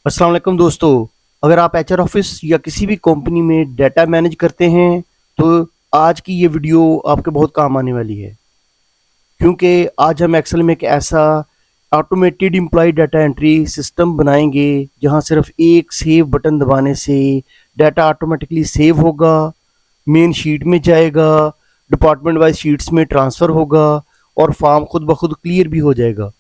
अस्सलाम वालेकुम दोस्तों। अगर आप एचआर ऑफिस या किसी भी कंपनी में डाटा मैनेज करते हैं तो आज की ये वीडियो आपके बहुत काम आने वाली है, क्योंकि आज हम एक्सेल में एक ऐसा automated employ data entry system बनाएंगे जहां सिर्फ एक सेव बटन दबाने से डाटा ऑटोमेटिकली सेव होगा, मेन शीट में जाएगा, डिपार्टमेंट वाइज शीट्स में ट्रांसफ़र होगा और फॉर्म खुद ब खुद क्लियर भी हो जाएगा।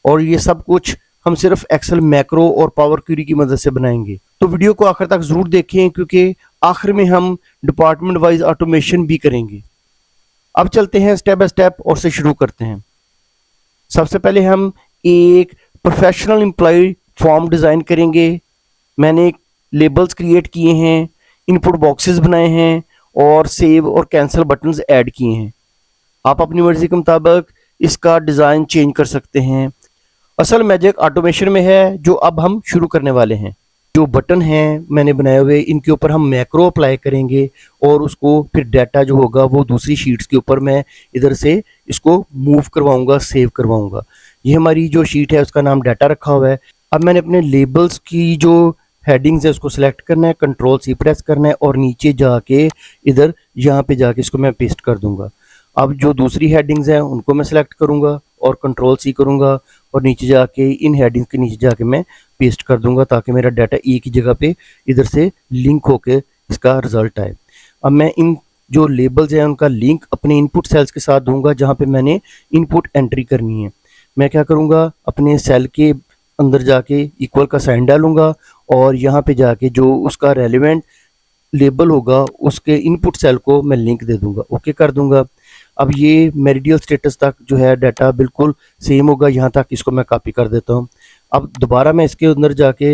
और ये सब कुछ हम सिर्फ एक्सेल मैक्रो और पावर क्वेरी की मदद से बनाएंगे। तो वीडियो को आखिर तक ज़रूर देखें, क्योंकि आखिर में हम डिपार्टमेंट वाइज ऑटोमेशन भी करेंगे। अब चलते हैं स्टेप बाय स्टेप और से शुरू करते हैं। सबसे पहले हम एक प्रोफेशनल एम्प्लॉय फॉर्म डिज़ाइन करेंगे। मैंने लेबल्स क्रिएट किए हैं, इनपुट बॉक्सेस बनाए हैं और सेव और कैंसिल बटन्स ऐड किए हैं। आप अपनी मर्ज़ी के मुताबिक इसका डिज़ाइन चेंज कर सकते हैं। असल मैजिक ऑटोमेशन में है, जो अब हम शुरू करने वाले हैं। जो बटन हैं मैंने बनाए हुए, इनके ऊपर हम मैक्रो अप्लाई करेंगे और उसको फिर डाटा जो होगा वो दूसरी शीट्स के ऊपर मैं इधर से इसको मूव करवाऊंगा, सेव करवाऊंगा। ये हमारी जो शीट है उसका नाम डाटा रखा हुआ है। अब मैंने अपने लेबल्स की जो हेडिंग्स है उसको सिलेक्ट करना है, कंट्रोल सी प्रेस करना है और नीचे जाके इधर यहाँ पे जाके इसको मैं पेस्ट कर दूंगा। अब जो दूसरी हेडिंग्स हैं उनको मैं सिलेक्ट करूंगा और कंट्रोल सी करूंगा और नीचे जाके इन हेडिंग्स के नीचे जाके मैं पेस्ट कर दूंगा, ताकि मेरा डाटा एक ही जगह पे इधर से लिंक होके इसका रिजल्ट आए। अब मैं इन जो लेबल्स हैं उनका लिंक अपने इनपुट सेल्स के साथ दूंगा जहाँ पे मैंने इनपुट एंट्री करनी है। मैं क्या करूँगा, अपने सेल के अंदर जाके इक्वल का साइन डालूंगा और यहाँ पे जाके जो उसका रेलिवेंट लेबल होगा उसके इनपुट सेल को मैं लिंक दे दूंगा, ओके कर दूंगा। अब ये मेरिडियल स्टेटस तक जो है डाटा बिल्कुल सेम होगा, यहाँ तक इसको मैं कॉपी कर देता हूँ। अब दोबारा मैं इसके अंदर जाके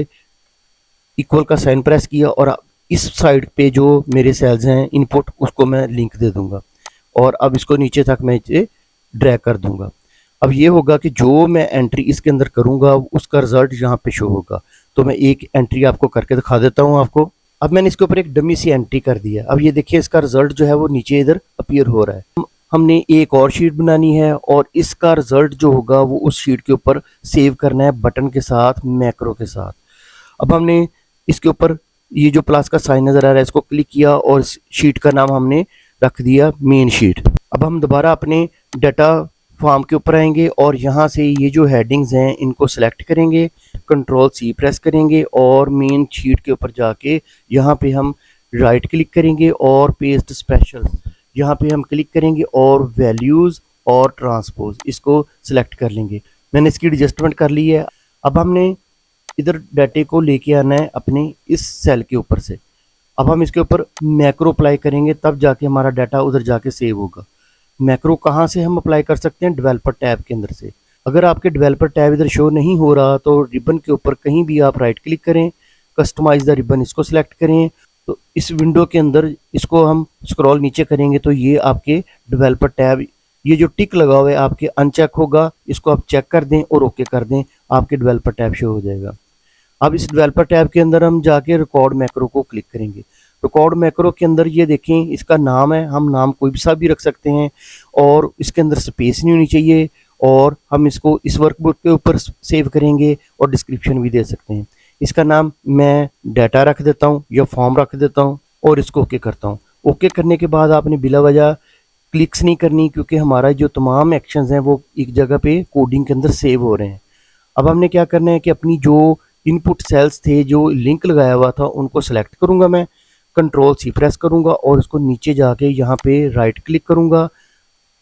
इक्वल का साइन प्रेस किया और इस साइड पे जो मेरे सेल्स हैं इनपुट उसको मैं लिंक दे दूंगा और अब इसको नीचे तक मैं इसे ड्रैग कर दूंगा। अब ये होगा कि जो मैं एंट्री इसके अंदर करूँगा उसका रिजल्ट यहाँ पे शो होगा। तो मैं एक एंट्री आपको करके दिखा देता हूँ आपको। अब मैंने इसके ऊपर एक डमी सी एंट्री कर दिया। अब ये देखिए इसका रिजल्ट जो है वो नीचे इधर अपीयर हो रहा है। हमने एक और शीट बनानी है और इसका रिजल्ट जो होगा वो उस शीट के ऊपर सेव करना है बटन के साथ, मैक्रो के साथ। अब हमने इसके ऊपर ये जो प्लस का साइन नज़र आ रहा है इसको क्लिक किया और इस शीट का नाम हमने रख दिया मेन शीट। अब हम दोबारा अपने डाटा फॉर्म के ऊपर आएंगे और यहाँ से ये जो हेडिंग्स हैं इनको सेलेक्ट करेंगे, कंट्रोल सी प्रेस करेंगे और मेन शीट के ऊपर जाके यहाँ पे हम राइट क्लिक करेंगे और पेस्ट स्पेशल यहाँ पे हम क्लिक करेंगे और वैल्यूज़ और ट्रांसपोज इसको सिलेक्ट कर लेंगे। मैंने इसकी एडजस्टमेंट कर ली है। अब हमने इधर डाटे को लेके आना है अपने इस सेल के ऊपर से। अब हम इसके ऊपर मैक्रो अप्लाई करेंगे, तब जाके हमारा डाटा उधर जाके सेव होगा। मैक्रो कहाँ से हम अप्लाई कर सकते हैं? डेवलपर टैब के अंदर से। अगर आपके डेवलपर टैब इधर शो नहीं हो रहा तो रिबन के ऊपर कहीं भी आप राइट क्लिक करें, कस्टमाइज द रिबन इसको सिलेक्ट करें। तो इस विंडो के अंदर इसको हम स्क्रॉल नीचे करेंगे तो ये आपके डेवलपर टैब, ये जो टिक लगा हुआ है आपके अनचेक होगा, इसको आप चेक कर दें और ओके कर दें, आपके डेवलपर टैब शो हो जाएगा। अब इस डेवलपर टैब के अंदर हम जाके रिकॉर्ड मैक्रो को क्लिक करेंगे। रिकॉर्ड मैक्रो के अंदर ये देखें इसका नाम है, हम नाम कोई भी सा भी रख सकते हैं और इसके अंदर स्पेस नहीं होनी चाहिए और हम इसको इस वर्कबुक के ऊपर सेव करेंगे और डिस्क्रिप्शन भी दे सकते हैं। इसका नाम मैं डाटा रख देता हूँ या फॉर्म रख देता हूँ और इसको ओके करता हूँ। ओके करने के बाद आपने बिला वजह क्लिक्स नहीं करनी, क्योंकि हमारा जो तमाम एक्शंस हैं वो एक जगह पे कोडिंग के अंदर सेव हो रहे हैं। अब हमने क्या करना है कि अपनी जो इनपुट सेल्स थे जो लिंक लगाया हुआ था उनको सेलेक्ट करूंगा, मैं कंट्रोल सी प्रेस करूंगा और इसको नीचे जाके यहाँ पे राइट क्लिक करूंगा,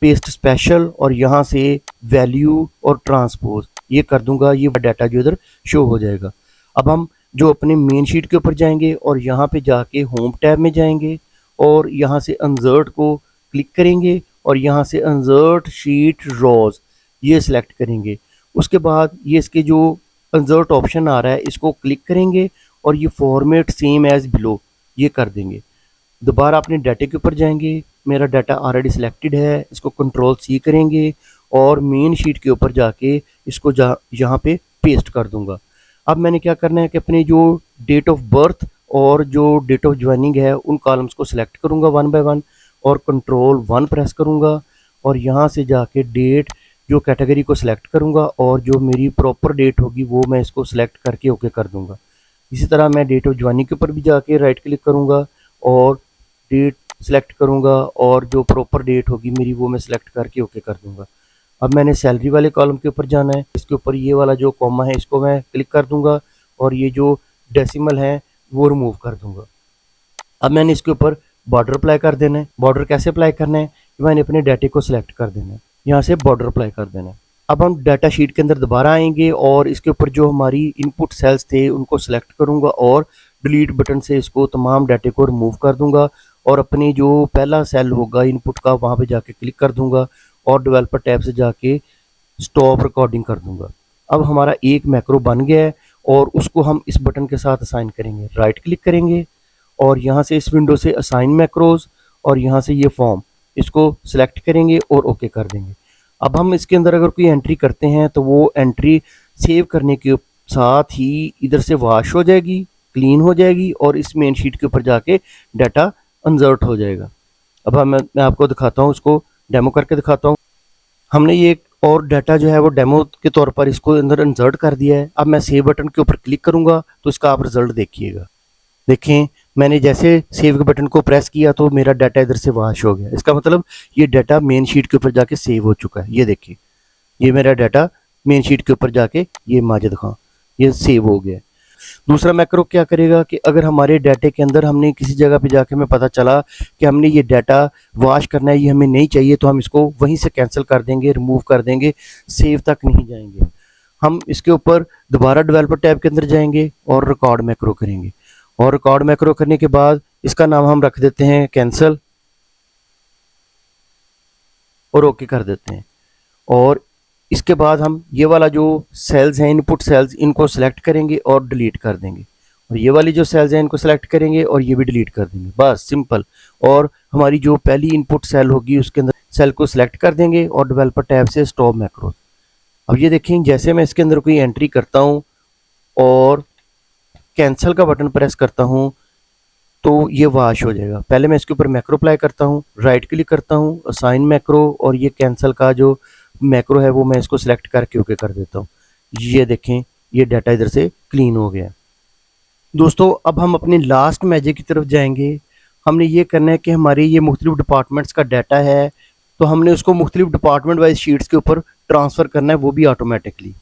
पेस्ट स्पेशल और यहाँ से वैल्यू और ट्रांसपोज ये कर दूंगा। ये डाटा जो इधर शो हो जाएगा। अब हम जो अपने मेन शीट के ऊपर जाएंगे और यहाँ पे जाके होम टैब में जाएंगे और यहाँ से इंसर्ट को क्लिक करेंगे और यहाँ से इंसर्ट शीट रोज ये सिलेक्ट करेंगे। उसके बाद ये इसके जो इंसर्ट ऑप्शन आ रहा है इसको क्लिक करेंगे और ये फॉर्मेट सेम एज बिलो ये कर देंगे। दोबारा अपने डाटे के ऊपर जाएंगे, मेरा डाटा ऑलरेडी सिलेक्टेड है, इसको कंट्रोल सी करेंगे और मेन शीट के ऊपर जाके इसको यहाँ पे पेस्ट कर दूंगा। अब मैंने क्या करना है कि अपने जो डेट ऑफ बर्थ और जो डेट ऑफ ज्वाइनिंग है उन कॉलम्स को सिलेक्ट करूंगा वन बाय वन और कंट्रोल 1 प्रेस करूंगा और यहाँ से जाके डेट जो कैटेगरी को सिलेक्ट करूँगा और जो मेरी प्रॉपर डेट होगी वो मैं इसको सिलेक्ट करके ओके कर दूँगा। इसी तरह मैं डेट ऑफ ज्वाइनिंग के ऊपर भी जाके राइट क्लिक करूँगा और डेट सिलेक्ट करूँगा और जो प्रॉपर डेट होगी मेरी वो मैं सिलेक्ट करके ओके कर दूँगा। अब मैंने सैलरी वाले कॉलम के ऊपर जाना है, इसके ऊपर ये वाला जो कॉमा है इसको मैं क्लिक कर दूँगा और ये जो डेसिमल है वो रिमूव कर दूँगा। अब मैंने इसके ऊपर बॉर्डर अप्लाई कर देना है। बॉर्डर कैसे अप्लाई करना है, मैंने अपने डाटे को सिलेक्ट कर देना है, यहाँ से बॉर्डर अप्लाई कर देना है। अब हम डाटा शीट के अंदर दोबारा आएंगे और इसके ऊपर जो हमारी इनपुट सेल्स थे उनको सिलेक्ट करूंगा और डिलीट बटन से इसको तमाम डाटे को रिमूव कर दूंगा और अपनी जो पहला सेल होगा इनपुट का वहाँ पे जाके क्लिक कर दूंगा और डेवलपर टैब से जाके स्टॉप रिकॉर्डिंग कर दूंगा। अब हमारा एक मैक्रो बन गया है और उसको हम इस बटन के साथ असाइन करेंगे। राइट क्लिक करेंगे और यहाँ से इस विंडो से असाइन मैक्रोज और यहाँ से ये फॉर्म इसको सिलेक्ट करेंगे और ओके कर देंगे। अब हम इसके अंदर अगर कोई एंट्री करते हैं तो वो एंट्री सेव करने के साथ ही इधर से वॉश हो जाएगी, क्लीन हो जाएगी और इस मेन शीट के ऊपर जाके डाटा इंसर्ट हो जाएगा। अब मैं आपको दिखाता हूँ, उसको डेमो करके दिखाता हूँ। हमने ये और डाटा जो है वो डेमो के तौर पर इसको अंदर इंसर्ट कर दिया है। अब मैं सेव बटन के ऊपर क्लिक करूँगा तो इसका आप रिजल्ट देखिएगा। देखें, मैंने जैसे सेव के बटन को प्रेस किया तो मेरा डाटा इधर से वॉश हो गया। इसका मतलब ये डाटा मेन शीट के ऊपर जाके सेव हो चुका है। ये देखिए, ये मेरा डाटा मेन शीट के ऊपर जाके ये माजिद खां ये सेव हो गया। दूसरा मैक्रो क्या करेगा कि अगर हमारे डाटे के अंदर हमने किसी जगह पे जाके हमें पता चला कि हमने ये डाटा वॉश करना है, ये हमें नहीं चाहिए, तो हम इसको वहीं से कैंसिल कर देंगे, रिमूव कर देंगे, सेव तक नहीं जाएंगे। हम इसके ऊपर दोबारा डेवलपर टैब के अंदर जाएंगे और रिकॉर्ड मैक्रो करेंगे और रिकॉर्ड मैक्रो करने के बाद इसका नाम हम रख देते हैं कैंसिल और ओके कर देते हैं। और इसके बाद हम ये वाला जो सेल्स हैं, इनपुट सेल्स, इनको सेलेक्ट करेंगे और डिलीट कर देंगे और ये वाली जो सेल्स हैं इनको सेलेक्ट करेंगे और ये भी डिलीट कर देंगे। बस सिंपल। और हमारी जो पहली इनपुट सेल होगी उसके अंदर सेल को सिलेक्ट कर देंगे और डेवलपर टैब से स्टॉप मैक्रो। अब ये देखें, जैसे मैं इसके अंदर कोई एंट्री करता हूँ और कैंसिल का बटन प्रेस करता हूँ तो ये वॉश हो जाएगा। पहले मैं इसके ऊपर मैक्रो अप्लाई करता हूँ, राइट क्लिक करता हूँ, असाइन मैक्रो और ये कैंसिल का जो मैक्रो है वो मैं इसको सिलेक्ट करके ओके कर देता हूँ। ये देखें, ये डाटा इधर से क्लीन हो गया। दोस्तों, अब हम अपने लास्ट मैजिक की तरफ जाएंगे। हमने ये करना है कि हमारे ये मुख्तलिफ डिपार्टमेंट्स का डाटा है तो हमने उसको मुख्तलिफ डिपार्टमेंट वाइज शीट्स के ऊपर ट्रांसफ़र करना है, वो भी ऑटोमेटिकली।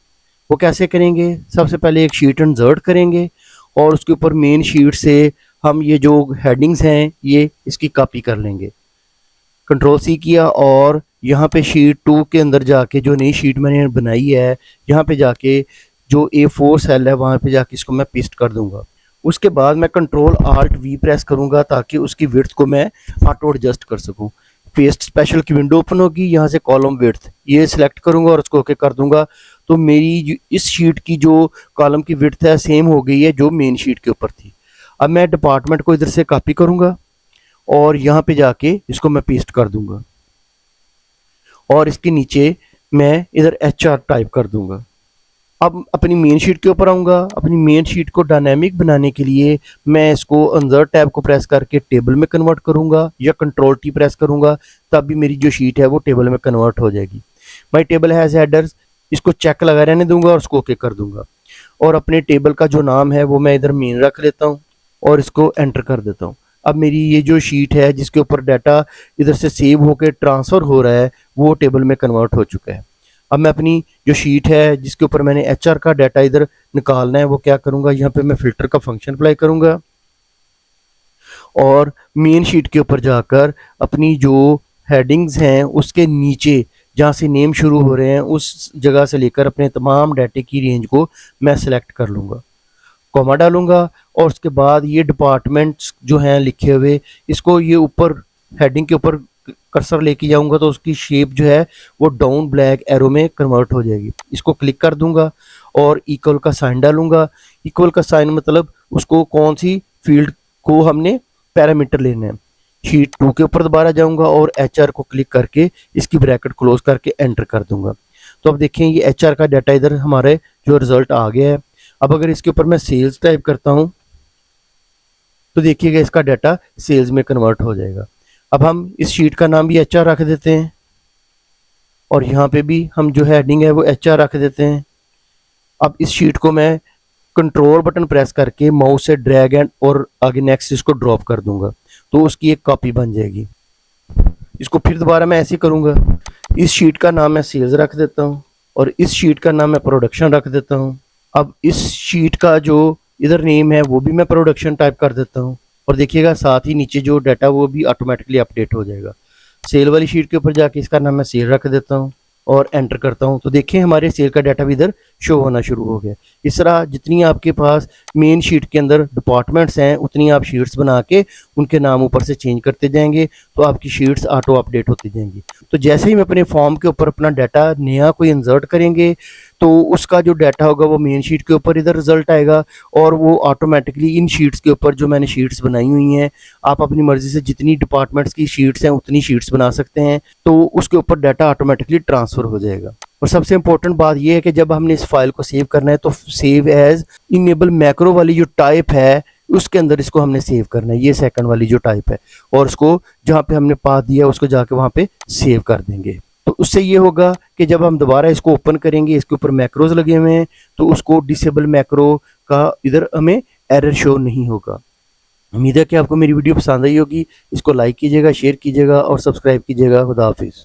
वो कैसे करेंगे? सबसे पहले एक शीट इंसर्ट करेंगे और उसके ऊपर मेन शीट से हम ये जो हेडिंग्स हैं ये इसकी कॉपी कर लेंगे। कंट्रोल सी किया और यहाँ पे शीट 2 के अंदर जाके जो नई शीट मैंने बनाई है यहाँ पे जाके जो A4 सेल है वहाँ पे जाके इसको मैं पेस्ट कर दूंगा। उसके बाद मैं कंट्रोल आल्ट वी प्रेस करूँगा ताकि उसकी विड्थ को मैं ऑटो एडजस्ट कर सकूँ। पेस्ट स्पेशल की विंडो ओपन होगी, यहाँ से कॉलम विड्थ ये सिलेक्ट करूँगा और उसको ओके कर दूंगा। तो मेरी इस शीट की जो कॉलम की विड्थ है सेम हो गई है जो मेन शीट के ऊपर थी। अब मैं डिपार्टमेंट को इधर से कॉपी करूँगा और यहाँ पे जाके इसको मैं पेस्ट कर दूंगा और इसके नीचे मैं इधर HR टाइप कर दूंगा। अब अपनी मेन शीट के ऊपर आऊँगा। अपनी मेन शीट को डायनामिक बनाने के लिए मैं इसको इंसर्ट टैब को प्रेस करके टेबल में कन्वर्ट करूँगा या कंट्रोल T प्रेस करूँगा, तब भी मेरी जो शीट है वो टेबल में कन्वर्ट हो जाएगी। माई टेबल हैज़ हेडर्स, इसको चेक लगा रहने दूंगा और उसको ओके कर दूंगा और अपने टेबल का जो नाम है वो मैं इधर मेन रख लेता हूँ और इसको एंटर कर देता हूँ। अब मेरी ये जो शीट है जिसके ऊपर डाटा इधर से सेव होकर ट्रांसफ़र हो रहा है वो टेबल में कन्वर्ट हो चुका है। अब मैं अपनी जो शीट है जिसके ऊपर मैंने HR का डाटा इधर निकालना है वो क्या करूँगा, यहाँ पे मैं फ़िल्टर का फंक्शन अप्लाई करूँगा और मेन शीट के ऊपर जाकर अपनी जो हेडिंग्स हैं उसके नीचे जहाँ से नेम शुरू हो रहे हैं उस जगह से लेकर अपने तमाम डाटे की रेंज को मैं सिलेक्ट कर लूँगा, कॉमा डालूंगा और उसके बाद ये डिपार्टमेंट्स जो हैं लिखे हुए इसको ये ऊपर हेडिंग के ऊपर कर्सर लेके जाऊंगा तो उसकी शेप जो है वो डाउन ब्लैक एरो में कन्वर्ट हो जाएगी। इसको क्लिक कर दूंगा और इक्वल का साइन डालूंगा। इक्वल का साइन मतलब उसको कौन सी फील्ड को हमने पैरामीटर लेना है। शीट 2 के ऊपर दोबारा जाऊंगा और HR को क्लिक करके इसकी ब्रैकेट क्लोज करके एंटर कर दूंगा। तो अब देखें ये HR का डाटा इधर हमारे जो रिजल्ट आ गया है। अब अगर इसके ऊपर मैं सेल्स टाइप करता हूं तो देखिएगा इसका डाटा सेल्स में कन्वर्ट हो जाएगा। अब हम इस शीट का नाम भी HR रख देते हैं और यहाँ पे भी हम जो हेडिंग है वो HR रख देते हैं। अब इस शीट को मैं कंट्रोल बटन प्रेस करके माउस से ड्रैग एंड और आगे नेक्स्ट इसको ड्रॉप कर दूंगा तो उसकी एक कॉपी बन जाएगी। इसको फिर दोबारा मैं ऐसे करूंगा। इस शीट का नाम मैं सेल्स रख देता हूँ और इस शीट का नाम मैं प्रोडक्शन रख देता हूँ। अब इस शीट का जो इधर नेम है वो भी मैं प्रोडक्शन टाइप कर देता हूँ और देखिएगा साथ ही नीचे जो डाटा वो भी ऑटोमेटिकली अपडेट हो जाएगा। सेल वाली शीट के ऊपर जाके इसका नाम मैं सेल रख देता हूँ और एंटर करता हूँ तो देखिए हमारे सेल का डाटा भी इधर शो होना शुरू हो गया। इस तरह जितनी आपके पास मेन शीट के अंदर डिपार्टमेंट्स हैं उतनी आप शीट्स बना के उनके नाम ऊपर से चेंज करते जाएंगे तो आपकी शीट्स ऑटो अपडेट होती जाएंगी। तो जैसे ही हम अपने फॉर्म के ऊपर अपना डाटा नया कोई इंसर्ट करेंगे तो उसका जो डाटा होगा वो मेन शीट के ऊपर इधर रिजल्ट आएगा और वो ऑटोमेटिकली इन शीट्स के ऊपर जो मैंने शीट्स बनाई हुई हैं, आप अपनी मर्जी से जितनी डिपार्टमेंट्स की शीट्स हैं उतनी शीट्स बना सकते हैं तो उसके ऊपर डाटा ऑटोमेटिकली ट्रांसफ़र हो जाएगा। और सबसे इंपॉर्टेंट बात यह है कि जब हमने इस फाइल को सेव करना है तो सेव एज इनेबल मैक्रो वाली जो टाइप है उसके अंदर इसको हमने सेव करना है, ये सेकंड वाली जो टाइप है, और उसको जहाँ पे हमने पाथ दिया उसको जाके वहाँ पे सेव कर देंगे। तो उससे ये होगा कि जब हम दोबारा इसको ओपन करेंगे इसके ऊपर मैक्रोज लगे हुए हैं तो उसको डिसेबल मैक्रो का इधर हमें एरर शो नहीं होगा। उम्मीद है कि आपको मेरी वीडियो पसंद आई होगी। इसको लाइक कीजिएगा, शेयर कीजिएगा और सब्सक्राइब कीजिएगा। खुदा हाफिज़।